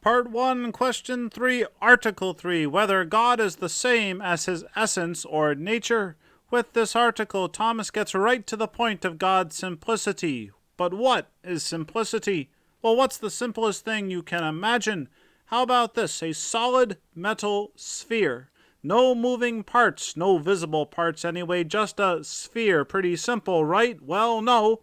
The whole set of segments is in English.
Part 1, Question 3, Article 3, whether God is the same as his essence or nature. With this article, Thomas gets right to the point of God's simplicity. But what is simplicity? Well, what's the simplest thing you can imagine? How about this? A solid metal sphere. No moving parts, no visible parts anyway, just a sphere. Pretty simple, right? Well, no.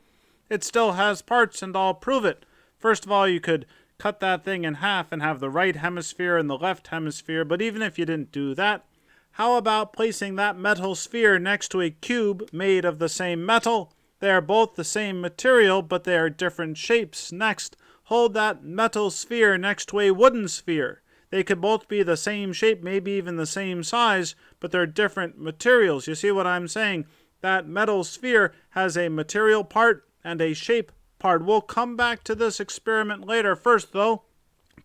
It still has parts, and I'll prove it. First of all, you could cut that thing in half and have the right hemisphere and the left hemisphere, but even if you didn't do that, how about placing that metal sphere next to a cube made of the same metal? They are both the same material, but they are different shapes. Next, hold that metal sphere next to a wooden sphere. They could both be the same shape, maybe even the same size, but they're different materials. You see what I'm saying? That metal sphere has a material part and a shape part. We'll come back to this experiment later. First, though,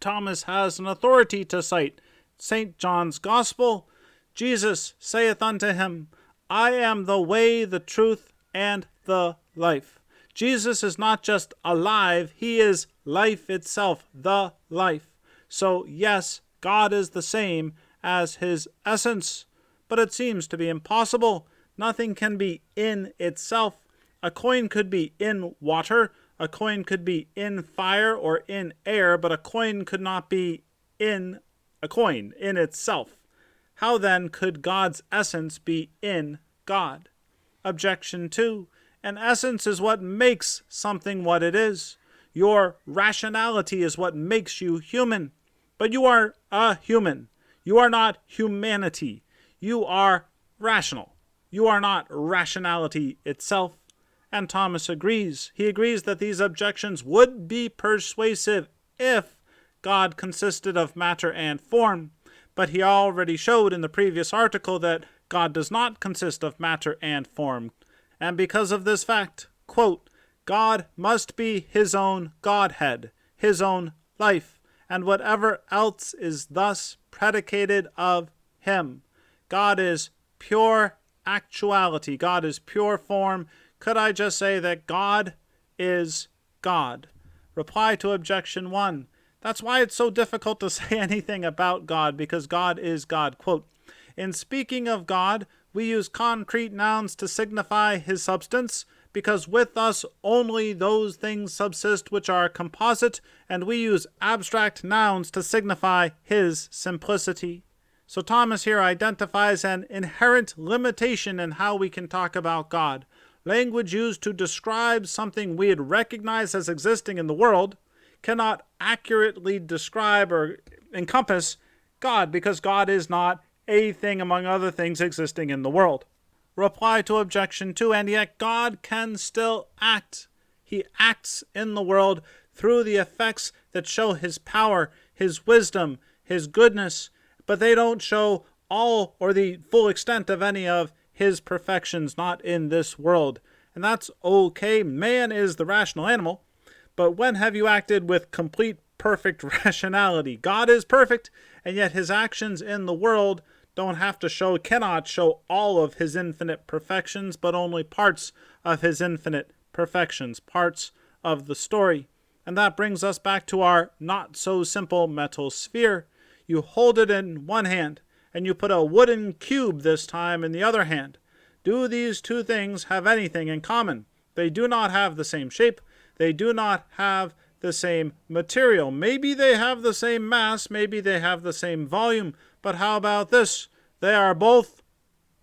Thomas has an authority to cite. St. John's Gospel. Jesus saith unto him, I am the way, the truth, and the life. Jesus is not just alive, he is life itself, the life. So, yes, God is the same as his essence, but it seems to be impossible. Nothing can be in itself. A coin could be in water, a coin could be in fire or in air, but a coin could not be in a coin, in itself. How then could God's essence be in God? Objection 2. An essence is what makes something what it is. Your rationality is what makes you human. But you are a human. You are not humanity. You are rational. You are not rationality itself. And Thomas agrees. He agrees that these objections would be persuasive if God consisted of matter and form. But he already showed in the previous article that God does not consist of matter and form. And because of this fact, quote, God must be his own Godhead, his own life, and whatever else is thus predicated of him. God is pure actuality. God is pure form. Could I just say that God is God? Reply to objection 1. That's why it's so difficult to say anything about God, because God is God. Quote, in speaking of God, we use concrete nouns to signify his substance, because with us only those things subsist which are composite, and we use abstract nouns to signify his simplicity. So Thomas here identifies an inherent limitation in how we can talk about God. Language used to describe something we'd recognize as existing in the world cannot accurately describe or encompass God, because God is not a thing among other things existing in the world. Reply to objection 2, and yet God can still act. He acts in the world through the effects that show his power, his wisdom, his goodness, but they don't show all or the full extent of any of his perfections, not in this world. And that's okay. Man is the rational animal. But when have you acted with complete perfect rationality? God is perfect, and yet his actions in the world cannot show all of his infinite perfections, but only parts of his infinite perfections, parts of the story. And that brings us back to our not so simple metal sphere. You hold it in one hand, and you put a wooden cube this time in the other hand. Do these two things have anything in common? They do not have the same shape. They do not have the same material. Maybe they have the same mass. Maybe they have the same volume. But how about this? They are both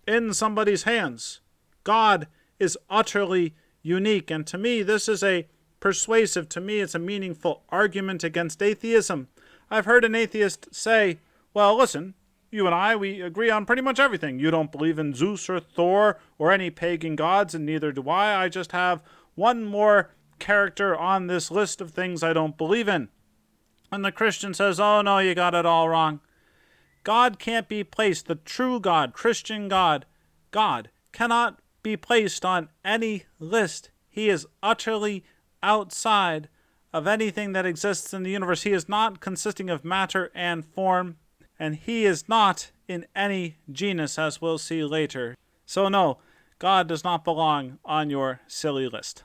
in somebody's hands. God is utterly unique. And to me, this is it's a meaningful argument against atheism. I've heard an atheist say, well, listen, you and I, we agree on pretty much everything. You don't believe in Zeus or Thor or any pagan gods, and neither do I. I just have one more character on this list of things I don't believe in. And the Christian says, oh no, you got it all wrong. God can't be placed, the true God, Christian God, God cannot be placed on any list. He is utterly outside of anything that exists in the universe. He is not consisting of matter and form, and he is not in any genus, as we'll see later. So no, God does not belong on your silly list.